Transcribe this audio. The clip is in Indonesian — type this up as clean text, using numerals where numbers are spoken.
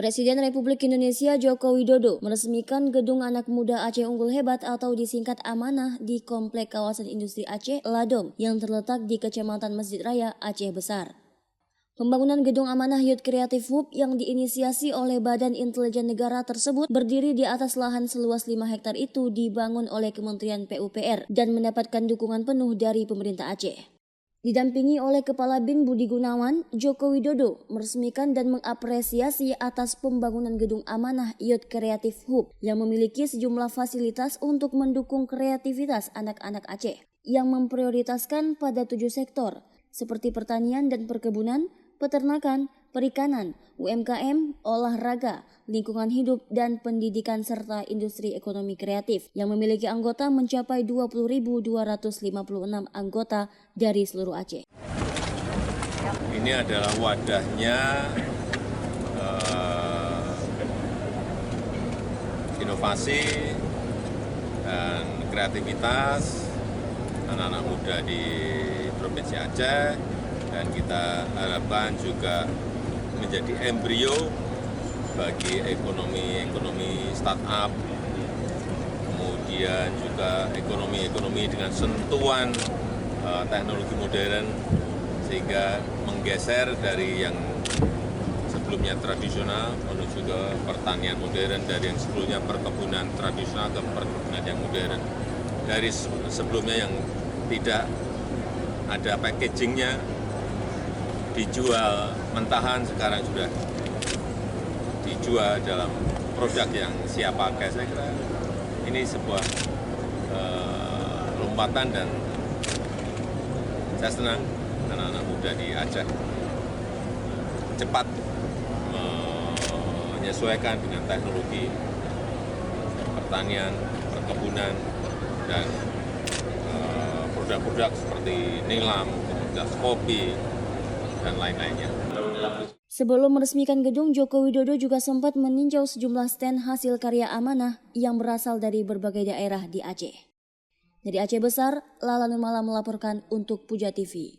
Presiden Republik Indonesia Joko Widodo meresmikan Gedung Anak Muda Aceh Unggul Hebat atau disingkat Amanah di Komplek Kawasan Industri Aceh, Ladong, yang terletak di Kecamatan Masjid Raya, Aceh Besar. Pembangunan Gedung Amanah Youth Creative Hub yang diinisiasi oleh Badan Intelijen Negara tersebut berdiri di atas lahan seluas 5 hektar itu dibangun oleh Kementerian PUPR dan mendapatkan dukungan penuh dari pemerintah Aceh. Didampingi oleh Kepala BIN Budi Gunawan, Joko Widodo meresmikan dan mengapresiasi atas pembangunan Gedung Amanah Youth Creative Hub yang memiliki sejumlah fasilitas untuk mendukung kreativitas anak-anak Aceh yang memprioritaskan pada 7 sektor seperti pertanian dan perkebunan, peternakan, perikanan, UMKM, olahraga, lingkungan hidup, dan pendidikan serta industri ekonomi kreatif yang memiliki anggota mencapai 20.256 anggota dari seluruh Aceh. Ini adalah wadahnya inovasi dan kreativitas anak-anak muda di Provinsi Aceh, dan kita harapkan juga menjadi embrio bagi ekonomi startup, kemudian juga ekonomi dengan sentuhan teknologi modern, sehingga menggeser dari yang sebelumnya tradisional menuju ke pertanian modern, dari yang sebelumnya perkebunan tradisional ke perkebunan yang modern, dari sebelumnya yang tidak ada packagingnya, dijual mentahan, sekarang sudah dijual dalam produk yang siap pakai. Saya kira ini sebuah lompatan, dan saya senang anak-anak muda di Aceh cepat menyesuaikan dengan teknologi pertanian, perkebunan, dan produk-produk seperti nilam, komoditas kopi, dan lain-lainnya. Sebelum meresmikan gedung, Joko Widodo juga sempat meninjau sejumlah stand hasil karya amanah yang berasal dari berbagai daerah di Aceh. Dari Aceh Besar, Lala Nurmala melaporkan untuk Puja TV.